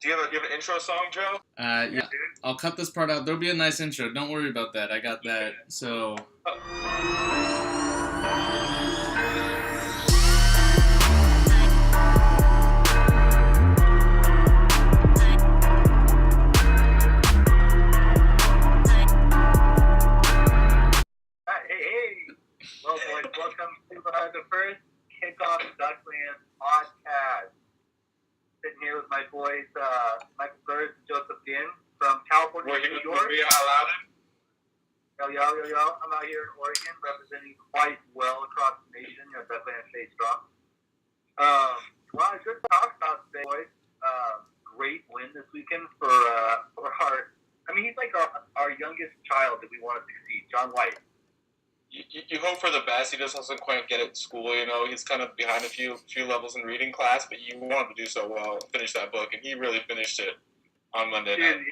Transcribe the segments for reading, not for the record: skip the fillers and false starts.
Do you have an intro song, Joe? Yeah. I'll cut this part out. There'll be a nice intro. Don't worry about that. I got that. So. Hey. Well, boys, welcome to the first Kickoff Duckland podcast. Sitting here with my boys, Michael Burrs and Joseph Ginn from California, New York. Yo. I'm out here in Oregon, representing quite well across the nation. Duckland stay strong. Well, I should talk about today, boys. Great win this weekend for our. I mean, he's like our youngest child that we want to succeed, John White. You hope for the best. He just doesn't quite get it at school, you know. He's kind of behind a few levels in reading class, but you want him to do so well, finish that book, and he really finished it on Monday night.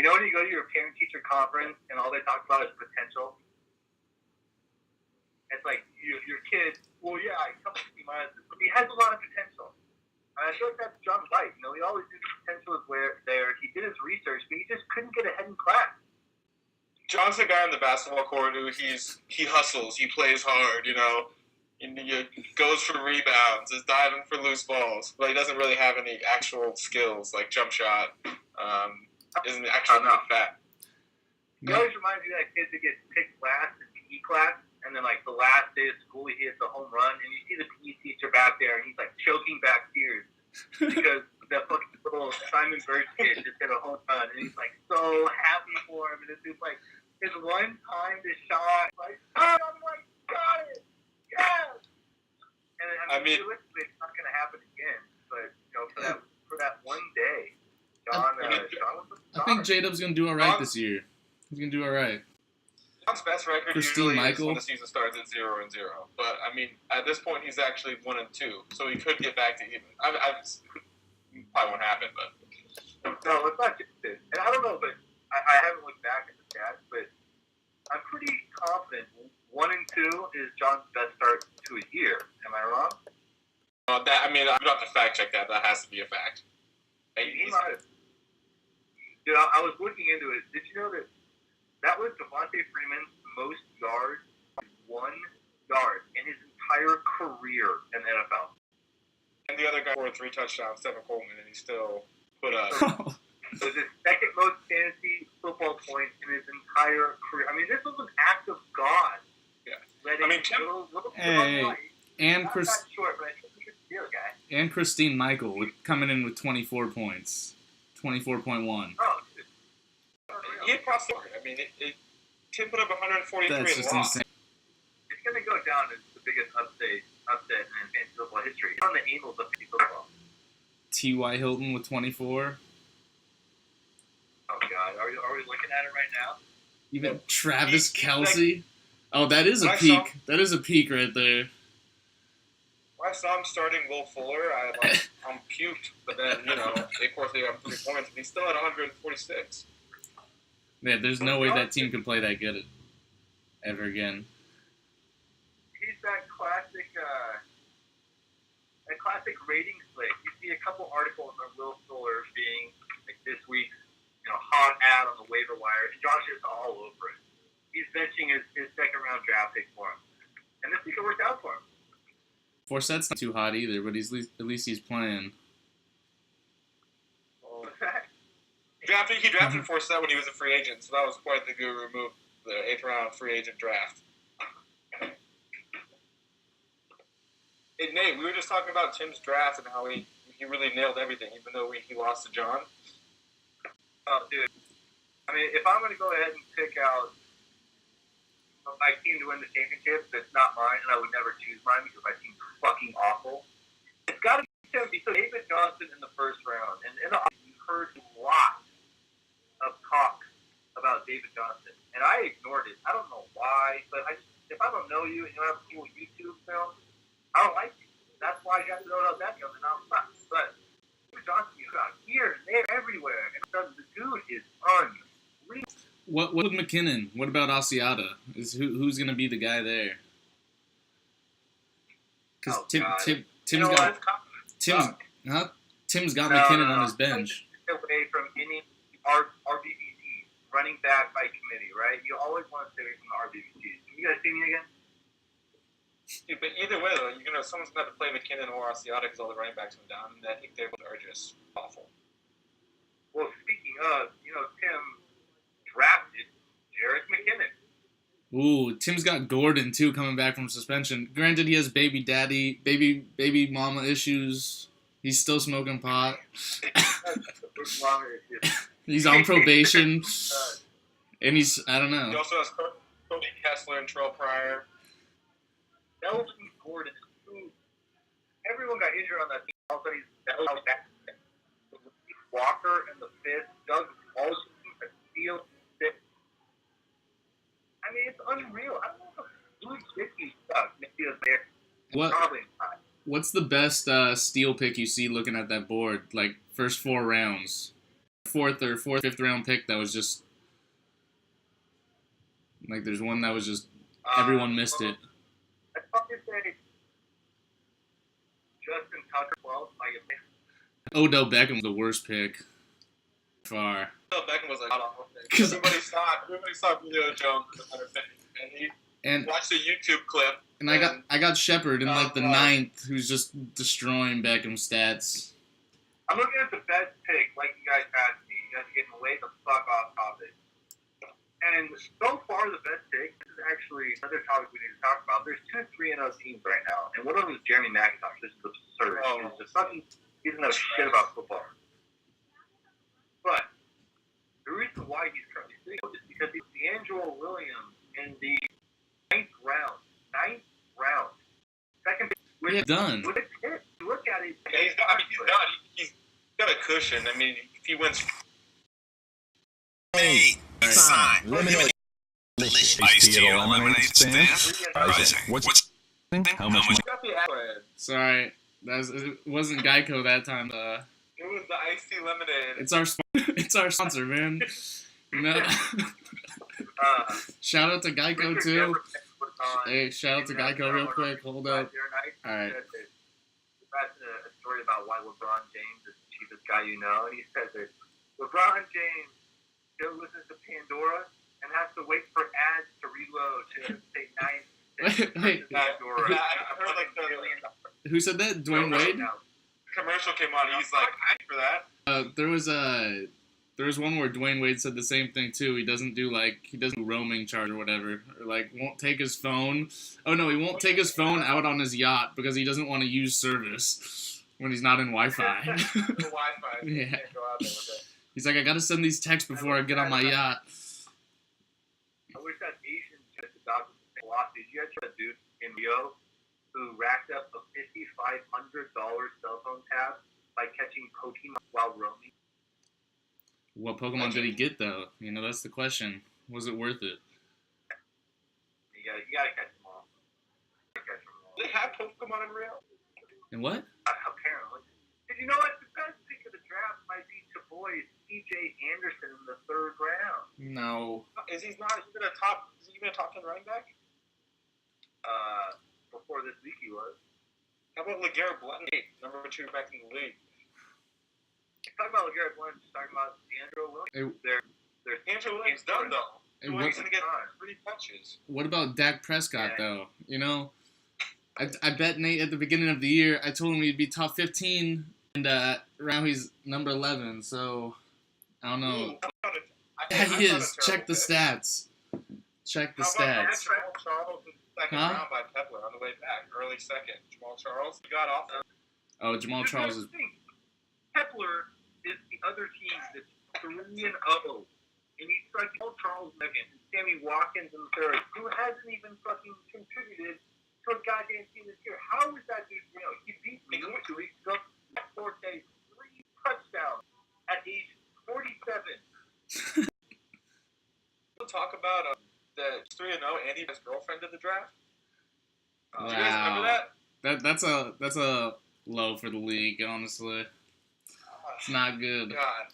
You know when you go to your parent-teacher conference and all they talk about is potential? It's like, your kid, well, yeah, he comes to see my husband, but he has a lot of potential. And I feel like that's John White. You know, he always knew the potential was there. He did his research, but he just couldn't get ahead in class. John's the guy on the basketball court who he hustles, he plays hard, you know. He goes for rebounds, is diving for loose balls, but he doesn't really have any actual skills like jump shot. Isn't actually not fat. He always reminds me of that kid that gets picked last in PE class, and then like the last day of school he hits a home run, and you see the PE teacher back there, and he's like choking back tears because that fucking little Simon Birch kid just hit a home run, and he's like so happy for him, and it's just like his one time to shot, like, oh, I'm like, got it, yes. And I mean, realistically, it's not going to happen again, but you know, for that one day. John I think J-Dub's going to do all right this year. He's going to do all right. John's best record usually is when the season starts at 0-0. But, I mean, at this point, he's actually 1-2. So he could get back to even. Probably won't happen, but. No, it's not just this. And I don't know, but I haven't looked back at the stats, but I'm pretty confident 1-2 is John's best start to a year. Am I wrong? I don't have to fact check that. That has to be a fact. He might have. Dude, I was looking into it. Did you know that was Devontae Freeman's most yards, 1 yard, in his entire career in the NFL? And the other guy scored 3 touchdowns, Stephen Coleman, and he still put up. It was his second most fantasy football points in his entire career. I mean, this was an act of God. Yeah. And Chris. I'm not sure, but I think we could steal, guy. And Christine Michael coming in with 24 points. 24.1. Oh, he had crossed the board. I mean, Tim put up 143 That's just insane. It's going to go down as the biggest upset in fantasy football history. It's on the annals of fantasy football. T.Y. Hilton with 24. Oh, God. Are we looking at it right now? Even Travis Kelce. Oh, that is a peak. That is a peak right there. When I saw him starting Will Fuller, I'm puked. But then, you know, of course they got 3 points, and he's still at 146. Yeah, there's no way that team can play that good ever again. He's that classic ratings lick. You see a couple articles on Will Fuller being like this week's, hot ad on the waiver wire, and Josh is all over it. He's benching his second round draft pick for him, and this week it worked out for him. Forset's not too hot either, but at least he's playing. He drafted Forsett when he was a free agent, so that was quite the guru move, the 8th round free agent draft. Hey, Nate, we were just talking about Tim's draft and how he really nailed everything, even though he lost to John. Oh, dude. I mean, if I'm going to go ahead and pick out my team to win the championship, that's not mine, and I would never choose mine because my team's fucking awful. It's got to be Tim because David Johnson in the first round, and you heard a lot of talk about David Johnson, and I ignored it. I don't know why, but if I don't know you and you don't have a cool YouTube film, I don't like you. That's why I got to know about that film, and I'm not. But David Johnson, you got here and there, everywhere, and the dude is unreal. What with McKinnon? What about Asiata? Who's going to be the guy there? Because Tim's Tim's got McKinnon on his bench. Away from any RBBCs, running back by committee, right? You always want to stay away from the RBBCs. Can you guys see me again? Dude, but either way, though, someone's going to have to play McKinnon or Asiata because all the running backs went down, and I think they are just awful. Well, speaking of, Tim drafted Jerick McKinnon. Ooh, Tim's got Gordon, too, coming back from suspension. Granted, he has baby mama issues. He's still smoking pot. He's on probation. And I don't know. He also has Cody Kessler and Terrell Pryor. Melvin Gordon, who everyone got injured on that team. All of a sudden, he's Walker and the fifth, Doug Walton, a steal six. I mean, it's unreal. I don't know if Louis Dickey stuff. Maybe it's there. Probably not. What's the best steal pick you see looking at that board? Like, first 4 rounds. Fifth round pick that was just... Like, there's one that was just... Everyone missed it. I'd probably say Justin Tucker, 12, Odell Beckham was the worst pick. Far. Odell Beckham was like, everybody saw Julio Jones as a better pick. And he watched a YouTube clip. And I got Shepard in like the 9th, who's just destroying Beckham's stats. I'm looking at the best pick, like you guys asked me. You guys are getting way the fuck off topic. And so far, the best pick, this is actually another topic we need to talk about. There's 2 3-0 teams right now, and one of them is Jeremy McIntosh. This is absurd. He doesn't know shit about football. But the reason why he's currently single is because he's D'Angelo Williams in the 9th round. 9th round. Second pick. Yeah, done. With a tip. You look at it. Yeah, he's done. He's got a cushion. I mean, if he wins. Hey, sign. Lemonade. Iced tea lemonade stand. Rising. What's how much money? Sorry, it wasn't Geico that time. It was the iced tea lemonade. It's our sponsor, man. Shout out to Geico too. Hey, shout out to Geico real quick. Hold up. All right. That's a story about why LeBron James is the cheapest guy you know, and he says that LeBron James still listens to Pandora and has to wait for ads to reload to say 9 Wait. Pandora. I heard like Who said that? Dwayne Wade? Commercial came on. He's like, I for that. There was one where Dwayne Wade said the same thing too. He doesn't do roaming charge or whatever, or won't take his phone. Oh no, he won't take his phone out on his yacht because he doesn't want to use service when he's not in Wi-Fi. Wi-Fi. Yeah. Can't go out there with it. He's like, I gotta send these texts before I get on my yacht. I wish that Asian just adopted the same philosophy. Did you guys hear a dude in Rio who racked up a $5,500 cell phone tab by catching Pokemon while roaming? What Pokemon did he get though? That's the question. Was it worth it? You gotta catch them all. Do they have Pokemon in Rio? And what? Apparently. Did you know what? The best pick of the draft might be your boy C.J. Anderson in the 3rd round. No. Is he even a top 10 running back? Before this week he was. How about LeGarrette Blount, number 2 back in the league? Talking about LeGarrette Blount, just talking about D'Angelo Williams. They're D'Angelo Williams done though. He's going to get 3 touches. What about Dak Prescott though? I bet Nate at the beginning of the year I told him he'd be top 15, and now he's number 11. So I don't know. He is. Check the stats. Check the stats. Jamal Charles in the 2nd round by Kepler on the way back, early 2nd. Jamal Charles got off. Oh, Jamal Charles is. Kepler is the other team that's 3-0, and he's like Jamal Charles second, and Sammy Watkins in the 3rd, who hasn't even fucking contributed to a goddamn team this year. How is that dude? He beat me 2 weeks ago. 4 days, 3 touchdowns at age 47. We'll talk about the 3-0 Andy his girlfriend in the draft. Wow. Do you guys remember that? That's a low for the league, honestly. It's not good. God.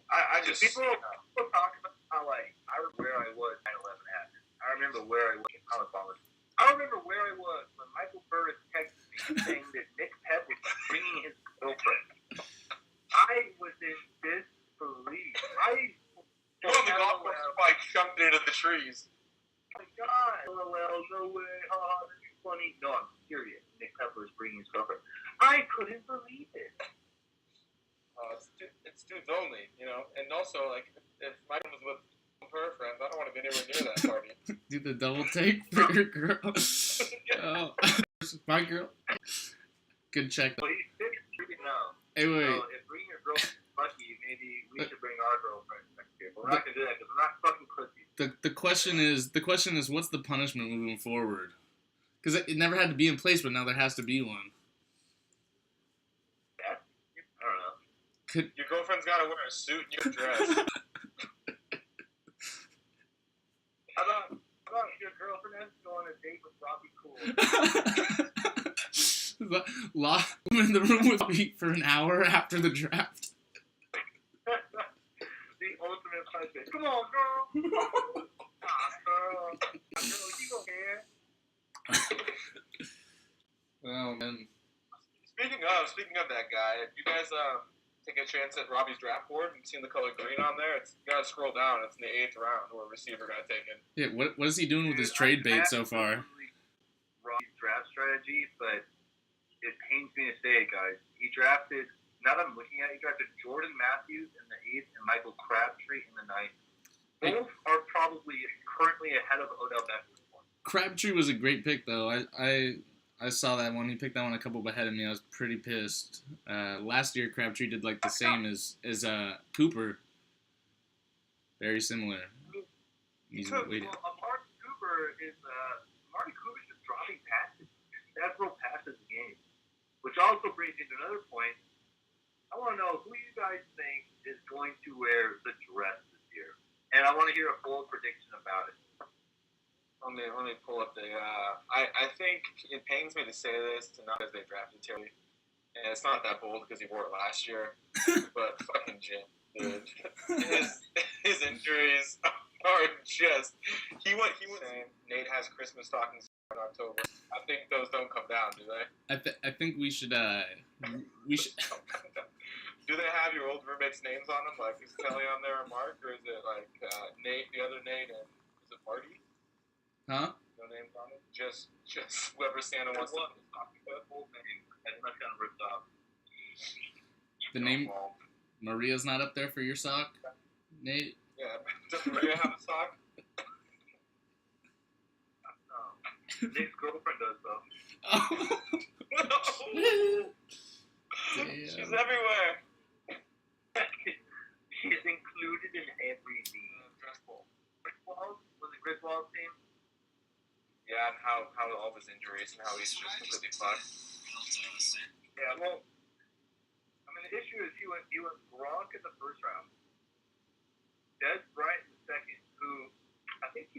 I just people talk about how I remember where I was 9/11 happened. I remember where I was in Thomas Bombers. I remember where I was when Michael Burris texted me saying that Nick Pep was bringing his girlfriend. trees. Oh my God. LOL, no way. Haha, this is funny. No, I'm serious. Nick Pepper is bringing his girlfriend. I couldn't believe it. It's dudes only, you know. And also, like, if Michael was with her friends, I don't want to be anywhere near that party. Do the double take for your girl. Oh, my girl. Good check. Well, he's 53 now. Hey, wait. So if bringing your girlfriend is lucky, maybe we should bring our girlfriends next year. But we're not gonna do that because we're not fucking pussies. The question is, what's the punishment moving forward? Because it never had to be in place, but now there has to be one. Yeah, I don't know. Your girlfriend's got to wear a suit and your dress. How about your girlfriend has to go on a date with Robbie Cool? Lock him in the room with me for an hour after the draft. The ultimate punishment. Come on, girl. Girl, you go here. Oh man. Speaking of that guy, if you guys take a chance at Robbie's draft board and seen the color green on there, you gotta scroll down. It's in the 8th round who a receiver got taken. Yeah, what is he doing with his trade bait so far? Robbie's draft strategy, but it pains me to say it, guys. He drafted, now that I'm looking at it, he drafted Jordan Matthews in the 8th and Michael Crabtree in the 9th. Both are probably currently ahead of Odell Beckham. Crabtree was a great pick, though. I saw that one. He picked that one a couple ahead of me. I was pretty pissed. Last year, Crabtree did like the same as Cooper. Very similar. He's waiting. Amari Cooper is just dropping passes, several passes a game, which also brings me to another point. I want to know who you guys think is going to wear the dress this year, and I want to hear a bold prediction about it. Let me pull up the. I think it pains me to say this, not because they drafted Terry, and it's not that bold because he wore it last year, but fucking Jim, dude, his injuries are just. He went saying Nate has Christmas stockings in October. I think those don't come down, do they? I think we should. Do they have your old roommates' names on them? Like, is Kelly on there or Mark, or is it like Nate, the other Nate, and is it Marty? Huh? No names on it. Just whoever Santa wants to. The whole name, and not kind of ripped off. The name Maria's not up there for your sock, Nate. Yeah, does Maria have a sock? Nate's girlfriend does though. Oh. Damn. She's everywhere. She's included in everything. Dress ball. Was it Griswold's team? Yeah, and how all of his injuries and how he's just completely fucked. Yeah, well, I mean, the issue is he went Gronk in the first round, Des Bryant in the second, who I think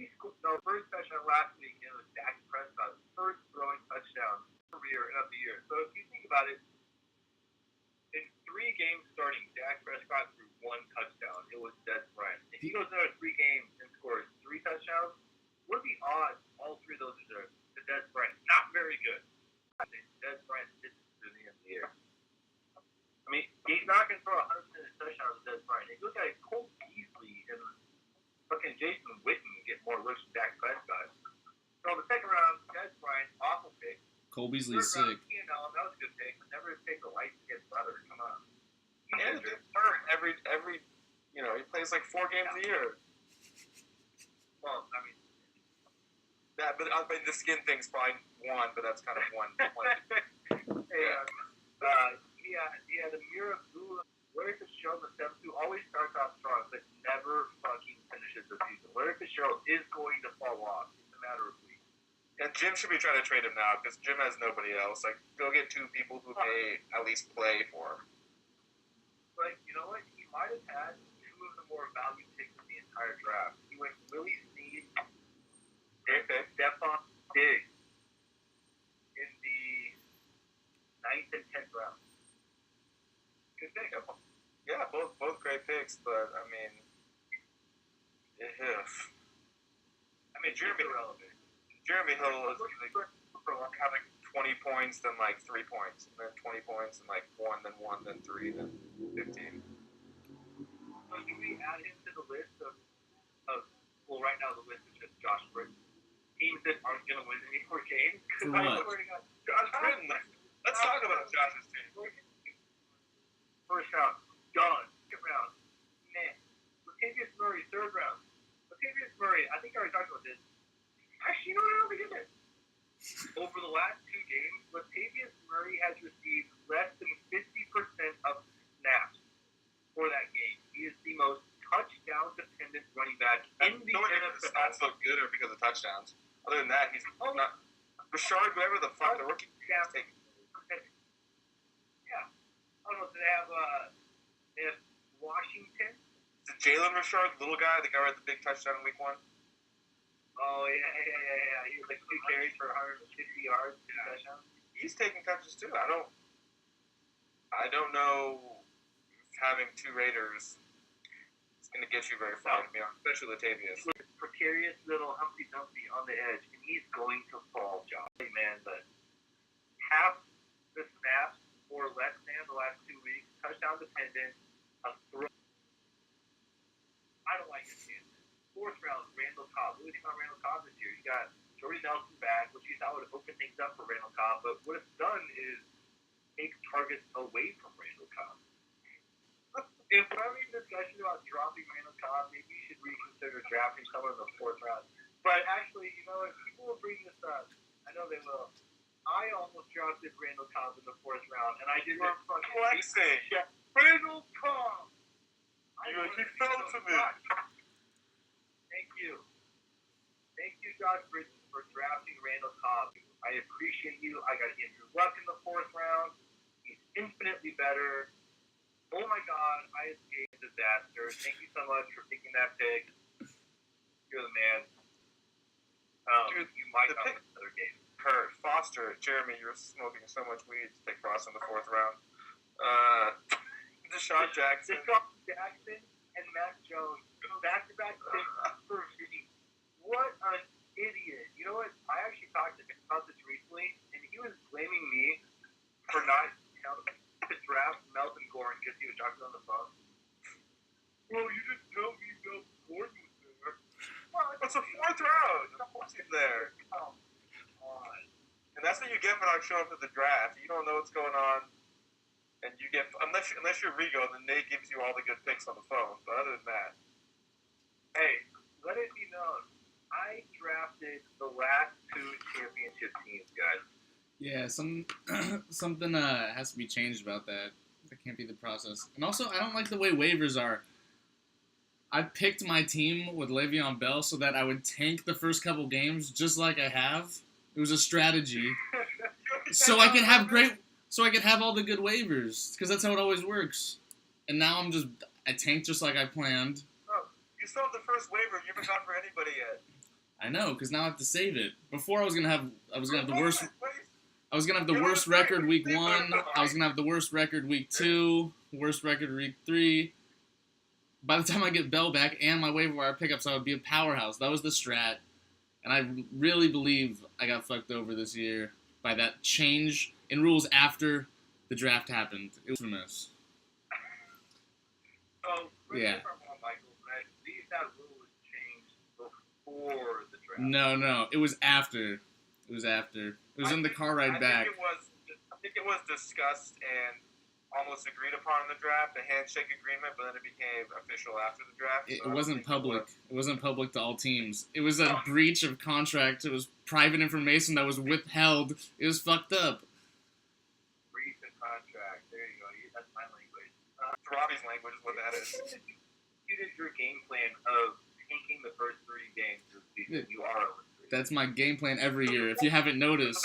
first touchdown last week, it was Dak Prescott's first throwing touchdown career of the year. So if you think about it, in 3 games starting, Dak Prescott threw 1 touchdown. It was Des Bryant. If he goes another 3 games and scores 3 touchdowns, what are the odds all 3 of those are to Des Bryant? Not very good. I think Des Bryant did through the end of the year. I mean, he's not going to throw 100% of his touchdowns to Des Bryant. If you look at it, Cole Beasley and fucking Jason Witten get more looks than Dak Prescott. So the second round, Des Bryant, awful pick. Cole Beasley's Third round, sick. that was a good pick, but never take the light skin brother. Come on. And it's hurt every he plays like 4 games a year. Well, I mean, yeah, but I mean, the skin thing's probably one, but that's kind of one. He had a mirror of blue. Larry Fitzgerald in the 7-2 always starts off strong, but never fucking finishes the season. Larry Fitzgerald is going to fall off. It's a matter of weeks. And Jim should be trying to trade him now because Jim has nobody else. Like, go get 2 people who may at least play for him. But you know what? He might have had 2 of the more valued picks in the entire draft. He went Willie Snead, Stephon Diggs in the 9th and 10th round. Good pick. Yeah, both great picks, but I mean, Jeremy Hill is having 20 points, then like 3 points, and then 20 points, and like 1, then 1, then 3, then 15. So can we add him to the list of well, right now the list is just Josh Britton. Teams that aren't going to win any more games. For I what? swear to God, Josh Britton. Let's talk about Josh's team. First round, done. Second round, meh. Latavius Murray, third round. Latavius Murray, I think I already talked about this. Actually, you know what? I don't think I did. Over the last 2 games, Latavius Murray has received less than 50% of snaps for that game. He is the most touchdown-dependent running back in the NFL. The stats look good or because of touchdowns. Other than that, he's not. Rashard, whoever the fuck, the rookie, is taking. Yeah. I don't know, do they have Washington? Is it Jalen Rashard, the little guy, the guy with the big touchdown in week 1? Oh, yeah. He was like 2 carries for 150 yards. Yeah. He's taking touches too. I don't know if having 2 Raiders is going to get you very far, especially Latavius. Precarious little Humpty Dumpty on the edge, and he's going to fall, Josh. Hey, man, but half the snaps or less than the last 2 weeks, touchdown dependent, a throw. I don't like his chances. 4th round, Randall Cobb. What do you think about Randall Cobb this year? You got Jordy Nelson back, which you thought would have opened things up for Randall Cobb, but what it's done is take targets away from Randall Cobb. If we're having a discussion about dropping Randall Cobb, maybe you should reconsider drafting someone in the 4th round. But actually, you know, if people will bring this up, I know they will. I almost drafted Randall Cobb in the 4th round, and I did not fucking flexing. Randall Cobb! He fell to me. Thank you, Josh Britton, for drafting Randall Cobb. I appreciate you. I got Andrew Luck in the 4th round. He's infinitely better. Oh my God, I escaped disaster. Thank you so much for picking that pick. You're the man. Dude, you might the not pick- win another game. Kurt, Foster, Jeremy, you're smoking so much weed to take Frost in the 4th round. Deshaun Jackson. Deshaun Jackson and Matt Jones. Back-to-back picks for me. What an idiot. You know what? I actually talked to him about this recently, and he was blaming me for not helping to draft Melvin Gordon because he was talking on the phone. Well, you didn't tell me Melvin Gordon was there. Well, It's a 4th round. Of course he's there. Come on. And that's what you get for not showing up at the draft. You don't know what's going on, and you get unless you're Rigo, then Nate gives you all the good picks on the phone. But other than that, Hey, let it be known. I drafted the last 2 championship teams, guys. Yeah, something has to be changed about that. That can't be the process. And also, I don't like the way waivers are. I picked my team with Le'Veon Bell so that I would tank the first couple games, just like I have. It was a strategy, so I could have all the good waivers, because that's how it always works. And now I tanked just like I planned. you still have the first waiver. You haven't gone for anybody yet. I know, because now I have to save it. Before I was gonna have the worst. What? I was gonna have the worst record week 1. I was gonna have the worst record week 2. Worst record week 3. By the time I get Bell back and my waiver wire pickups, I would be a powerhouse. That was the strat, and I really believe I got fucked over this year by that change in rules after the draft happened. It was infamous. So, Yeah. Michael, I believe that rule was changed before the draft. No, it was after. It was in the car ride back. I think it was discussed and almost agreed upon in the draft, a handshake agreement, but then it became official after the draft. It so I wasn't don't think public. It wasn't public to all teams. It was a breach of contract. It was private information that was withheld. It was fucked up. Breach of contract. There you go. That's my language. It's Robbie's language is what that is. You did your game plan of taking the first 3 games of the season. You are 0-3. That's my game plan every year. If you haven't noticed,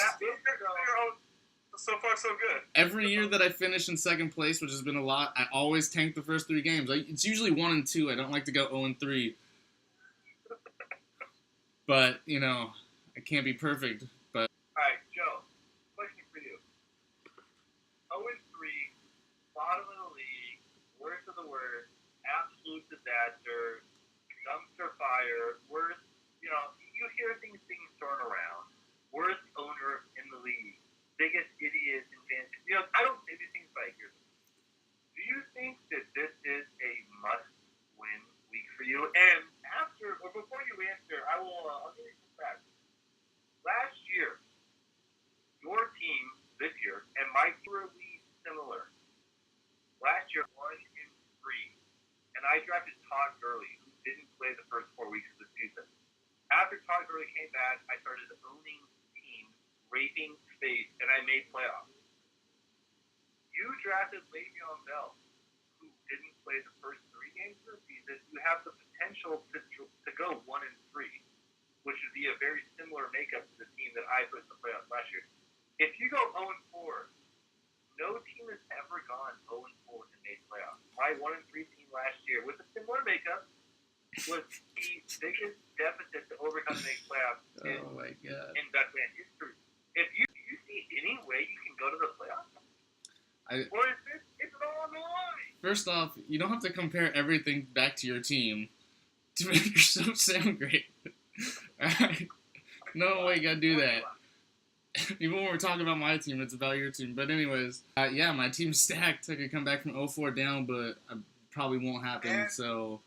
So far, so good. every year that I finish in second place, which has been a lot, I always tank the first 3 games. It's usually 1 and 2. I don't like to go 0-3. But I can't be perfect. But Alright, Joe, question for you. 0-3, bottom of the league, worst of the worst, absolute disaster, dumpster fire, worst, you hear things being thrown around, worst owner in the league, biggest idiot in fantasy. I don't say these things, but I hear them. Do you think that this is a must-win week for you? And before you I drafted Todd Gurley, who didn't play the first 4 weeks of the season. After Todd Gurley came back, I started owning teams, raping space, and I made playoffs. You drafted Le'Veon Bell, who didn't play the first 3 games of the season. You have the potential to go 1-3, which would be a very similar makeup to the team that I put in the playoffs last year. If you go 0-4, no team has ever gone 0-4 and made playoffs. My 1-3 team last year with a similar makeup was the biggest deficit to overcome the playoffs in Duckman history. If you see any way you can go to the playoffs, or is it's all on the line? First off, you don't have to compare everything back to your team to make yourself sound great. Alright? No way you gotta do that. Even when we're talking about my team, it's about your team. But anyways, yeah, my team's stacked. I could come back from 0-4 down, but it probably won't happen. And you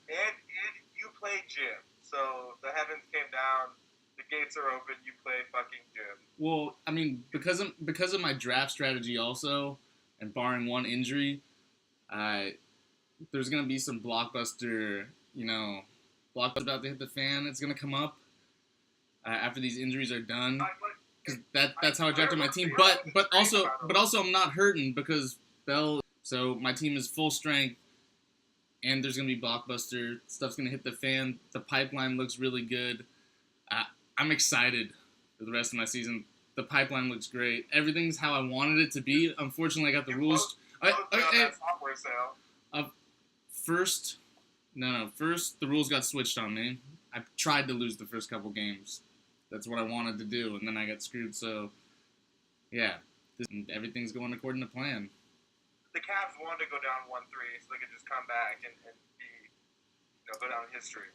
play gym. So the heavens came down, the gates are open, you play fucking gym. Well, I mean, because of my draft strategy also, and barring one injury, there's going to be some blockbuster about to hit the fan. It's going to come up after these injuries are done. Because that's how I drafted my team. But also I'm not hurting because Bell. So my team is full strength, and there's gonna be blockbuster stuff's gonna hit the fan. The pipeline looks really good. I'm excited for the rest of my season. The pipeline looks great. Everything's how I wanted it to be. Unfortunately, I got the rules. First, the rules got switched on me. I tried to lose the first couple games. That's what I wanted to do, and then I got screwed. So, yeah, everything's going according to plan. The Cavs wanted to go down 1-3 so they could just come back and be, go down in history.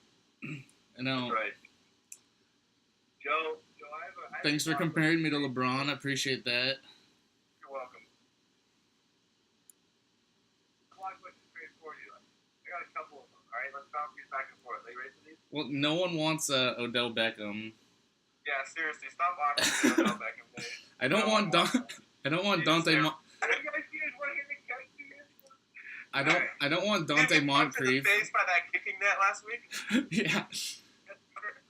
I know. Right. Joe, Thanks for comparing me to LeBron. I appreciate that. You're welcome. One question straight for you. I got a couple of them. All right, let's bounce these back and forth. Are you ready for these? Well, no one wants Odell Beckham. Yeah, seriously, stop watching Odell Beckham. I don't want Dante. I don't want Dante Moncrief. To the face by that kicking net last week. Yeah.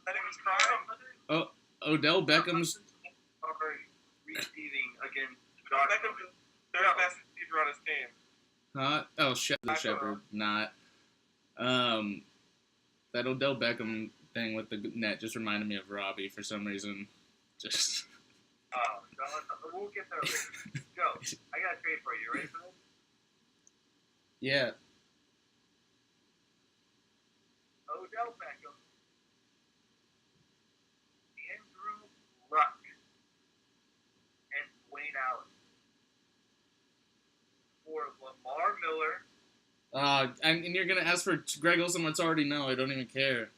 That he was crying. Odell Beckham's. Receiving against Beckham's the third best receiver on his team. Shepard, not. That Odell Beckham thing with the net just reminded me of Robbie for some reason. Just. We'll get there later. Joe, I got a trade for you. You ready for this? Yeah. Odell Beckham, Andrew Luck, and Wayne Allen for Lamar Miller. And you're gonna ask for Greg Olsen, which I already know. I don't even care.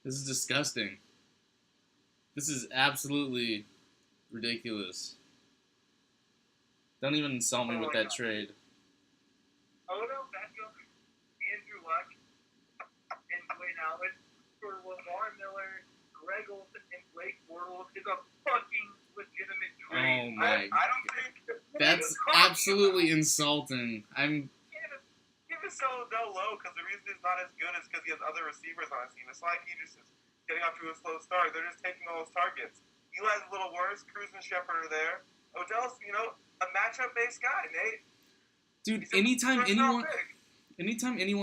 This is disgusting. This is absolutely ridiculous. Don't even insult me with that trade. Odell Beckham, Andrew Luck, and Wayne Allen for Lamar Miller, Greg Olsen, and Blake Bortles is a fucking legitimate trade. Oh my! I don't think that's absolutely insulting. Give us Odell low because the reason he's not as good is because he has other receivers on his team. It's not like he just is getting off to a slow start. They're just taking all his targets. Eli's a little worse. Cruz and Shepard are there. Odell's, a matchup-based guy, Nate. Dude, anytime anyone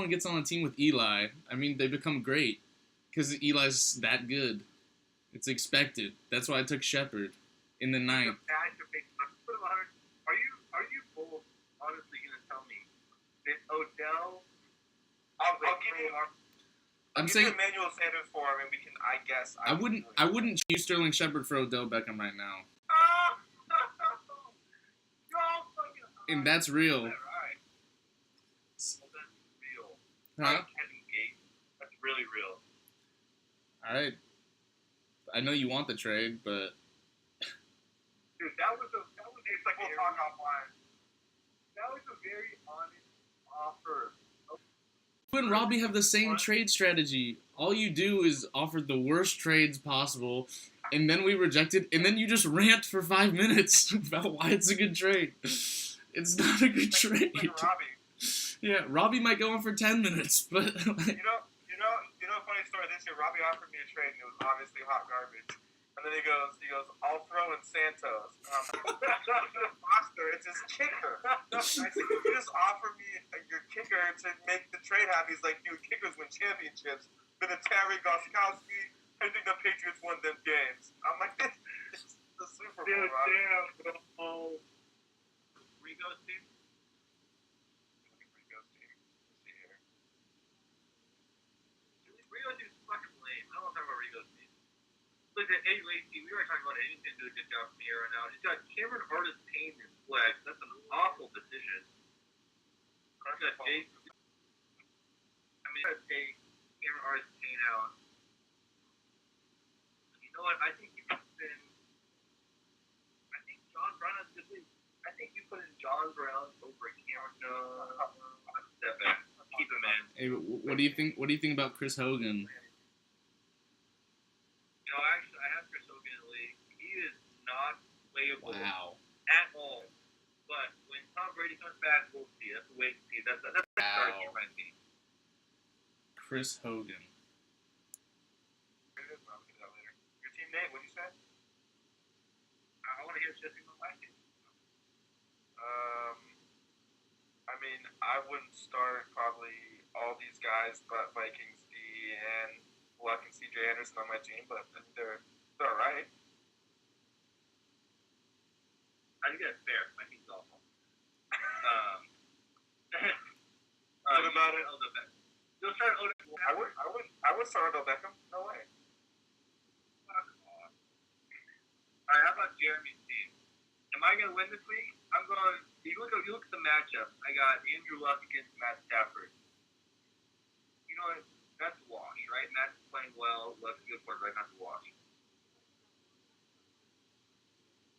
gets on a team with Eli, I mean, they become great because Eli's that good. It's expected. That's why I took Shepard in the ninth. Are you both honestly going to tell me that Odell? I'll give you. I'm saying Emmanuel Sanders for him, and we can. I guess. I wouldn't choose Sterling Shepard for Odell Beckham right now. And that's real. Right. Well, that's real. Huh? Kevin Gates. That's really real. All right. I know you want the trade, but dude, that was it's like we'll talk offline. That was a very honest offer. You and Robbie have the same trade strategy. All you do is offer the worst trades possible, and then we reject it, and then you just rant for 5 minutes about why it's a good trade. It's not a good trade. Yeah, Robbie might go on for 10 minutes, but Funny story. This year, Robbie offered me a trade, and it was obviously hot garbage. And then he goes, I'll throw in Santos. Foster, it's his kicker. I said, you just offer me your kicker to make the trade happen. He's like, dude, kickers win championships. Terry Goskowski, I think the Patriots won them games. I'm like, it's the Super Bowl, Dude, Robbie. damn. Oh. Rigo's team? Rigo's team's fucking lame. I don't want to talk about Rigo's team. Look at Eddie Lacy. We were talking about it. He didn't do a good job from here on out. He's got Cameron Artis Payne in flex. That's an awful decision. He's got Jason. I mean, I'd take Cameron Artis Payne out. You know what? I think you put in. I think John Brown has a good league. I think you put in John Brown over Cameron. No, step back. Keep him in. hey, what do you think? What do you think about Chris Hogan? You know, actually, I have Chris Hogan in the league. He is not playable Wow. at all. But when Tom Brady comes back, we'll see. That's a wait and see. That's a start for my team. Chris Hogan. Your team, Nate, what'd you say? I want to hear Jesse on my team. I mean, I wouldn't start probably all these guys, but Vikings D and Luck and CJ Anderson on my team, but they're all right. I think that's fair. My team's awful. What about it? You'll start Odell. I would start Odell Beckham. No way. All right, how about Jeremy's team? Am I going to win this week? I'm going. You look at the matchup. I got Andrew Luck against Matt Stafford. You know what? That's a wash, right? Matt's playing well. Luck's a good quarterback. That's a wash.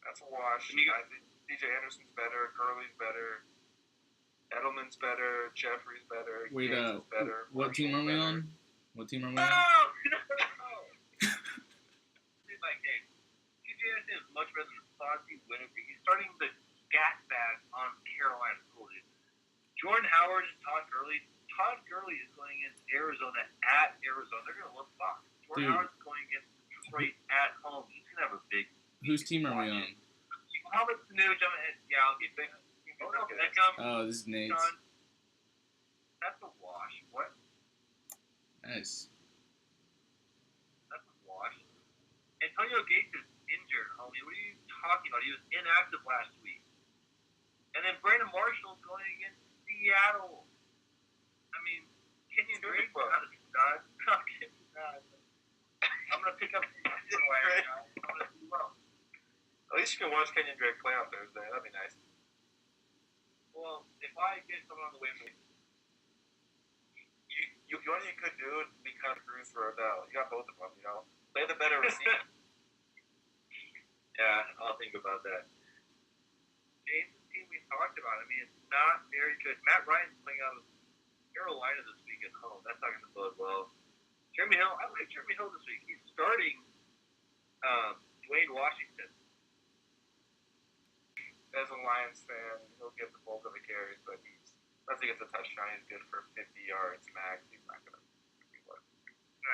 That's a wash. I think CJ Anderson's better. Gurley's better. Edelman's better. Jeffrey's better. Wait, Gaines is better. what team are we on? What team are we No! on? It's like, hey, CJ Anderson is much better than Fonzie Winfrey. He's starting the gas bag on Carolina school, dude. Jordan Howard and Todd Gurley. Todd Gurley is going against Arizona at Arizona. They're going to look fucked. Jordan Howard's going against Detroit at home. He's going to have a big. Whose team are we on? How about the news? I'll get big. Oh, this is Nate's. That's a wash. What? Nice. That's a wash. Antonio Gates is injured, homie. What are you talking about? He was inactive last week. And then Brandon Marshall's going against Seattle. I mean, Kenyon Drake's not a stud. I'm going to pick up the wire. I'm going to do well. At least you can watch Kenyon Drake play on Thursday. That'd be nice. Well, if I get someone on the way, What you could do would be kind of Cruz for Odell. You got both of them, Play the better receiver. Yeah, I'll think about that. James' team we talked about. I mean, it's not very good. Matt Ryan's playing out of Carolina this week at home. That's not going to bode well. Jeremy Hill, I like Jeremy Hill this week. He's starting Dwayne Washington. As a Lions fan, he'll get the bulk of the carries, but unless he gets a touchdown, he's good for 50 yards max. He's not going to be what. All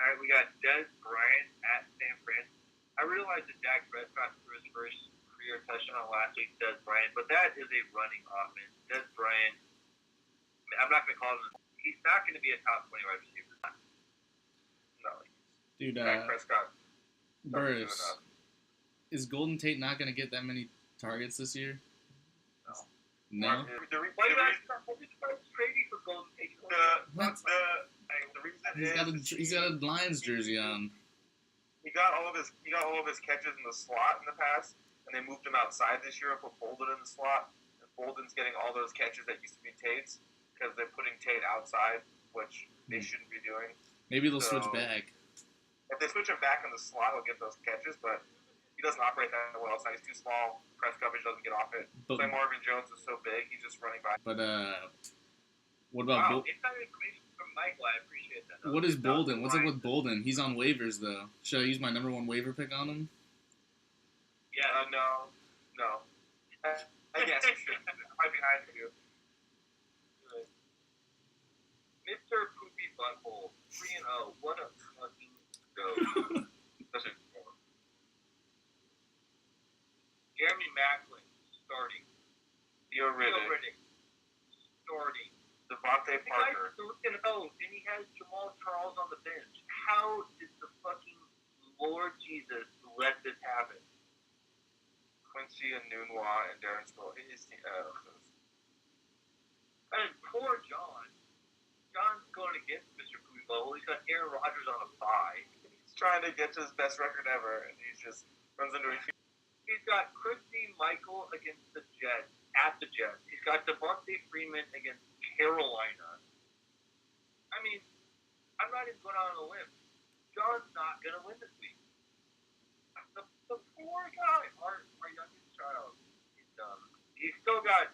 right, we got Dez Bryant at San Fran. I realized that Dak Prescott threw his first career touchdown last week, Dez Bryant, but that is a running offense. Dez Bryant, I'm not going to call him. He's not going to be a top 20 wide receiver. No. Dude, Dak Prescott. Burris, is Golden Tate not going to get that many targets this year? No? The reason He's got a Lions jersey on. He got all of his catches in the slot in the past, and they moved him outside this year and put Bolden in the slot. And Bolden's getting all those catches that used to be Tate's because they're putting Tate outside, which they shouldn't be doing. Maybe they'll switch back. If they switch him back in the slot, he'll get those catches, but he doesn't operate that well outside. He's too small. Press coverage doesn't get off it. Clay Marvin Jones is so big, he's just running by. But what about Inside information from Michael, I appreciate that. What is Bolden? What's up with Bolden? He's on waivers though. Should I use my number one waiver pick on him? Yeah, no. I guess you should. I might be behind you. Mr. Poopy Butthole, 3-0. What a fucking go. Doesn't work. Jeremy Macklin, starting. Theo Riddick. Starting. Devontae Parker. The guy's 3-0, and he has Jamal Charles on the bench. How did the fucking Lord Jesus let this happen? Quincy Enunwa and Darren Sproles. And poor John. John's going against Mr. Poopy Butthole. He's got Aaron Rodgers on a bye. He's trying to get to his best record ever, and he just runs into a He's got Christine Michael against the Jets, at the Jets. He's got Devontae Freeman against Carolina. I mean, I'm not even going out on a limb. John's not going to win this week. The poor guy, our youngest child, is dumb. He's still got,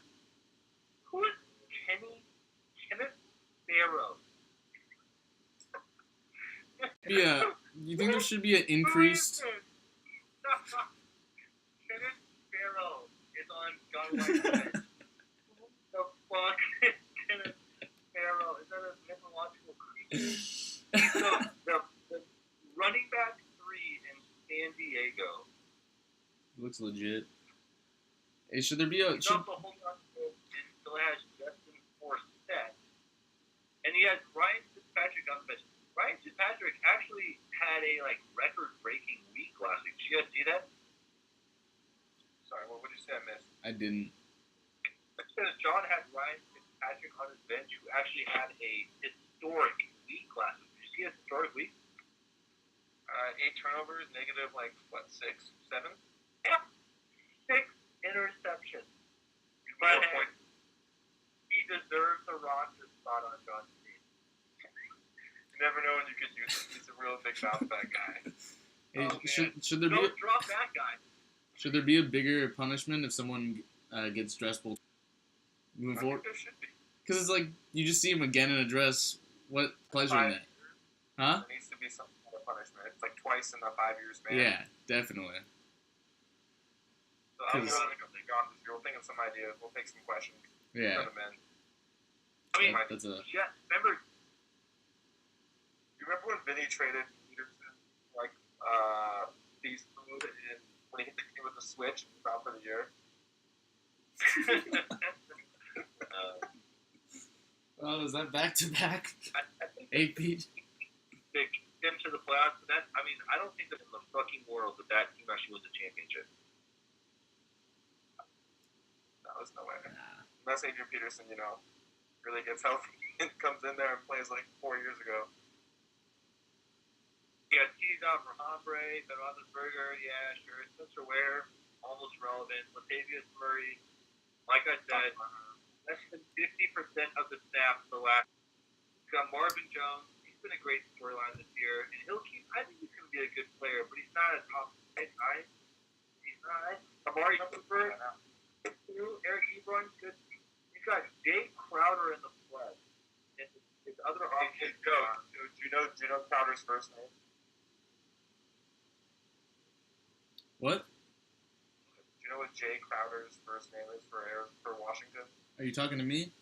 who is Kenneth Barrow. Yeah, you think there should be an increased... Kenneth Barrow is on John White's bench. Who the fuck is Kenneth Barrow? Is that a mythological creature? He's the running back 3 in San Diego. Looks legit. Hey, should there be a... He's also holding on to it and still has Justin Forsett. And he has Ryan Fitzpatrick on the bench. Ryan Fitzpatrick actually had a record-breaking week last week. Did you guys see that? Sorry, what did you say I missed? I didn't. Because John had Ryan Fitzpatrick on his bench, who actually had a historic week last week. Did you see a historic week? 8 turnovers, negative 6, 7? Yeah. 6 interceptions. But he deserves the roster spot on John's team. You never know when you could use him. He's a real big bounce back guy. Hey, Oh, should there be Don't drop that guy. should there be a bigger punishment if someone gets dress pulled moving I forward? think there should be. Because it's like you just see him again in a dress. What pleasure in that? Huh? There needs to be some kind of punishment. It's twice in the 5 years span. Yeah, definitely. So I'm Cause- willing to gone this year. We'll think of some ideas. We'll take some questions. Yeah, Put them in. I mean, that's a... yeah, remember, You remember when Vinny traded Peterson beast food and when he hit the game with the switch and he was out for the year? Oh, is that back to back? I think 8 pick him to the playoffs. But I don't think that in the fucking world that team actually wins a championship. No, there's no way. Nah. Unless Adrian Peterson, really gets healthy and comes in there and plays 4 years ago. Yeah, tease out for Hambre, Ben Roethlisberger, yeah, sure. Spencer Ware, almost relevant. Latavius Murray, like I said, less than 50% of the snaps the last. We've got Marvin Jones. He's been a great storyline this year, and I think he's going to be a good player, but he's not a top 10 guy. He's not. Amari Cooper, Eric Ebron, good. He's got Jay Crowder in the flesh. And his other option. Do you know Crowder's first name? What? Do you know what Jay Crowder's first name is for Washington? Are you talking to me?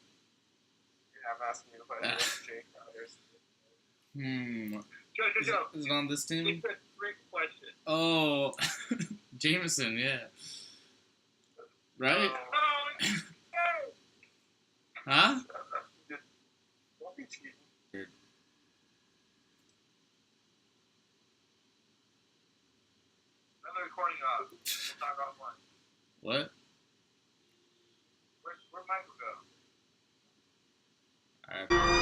Yeah, I'm asking you if I know what Jay Crowder's. Joe. Is it on this team? It's a trick question. Oh, Jameson, yeah. Right? Oh, Huh? Don't be cheating. another recording off. We'll talk offline. What? Where'd Michael go? Alright.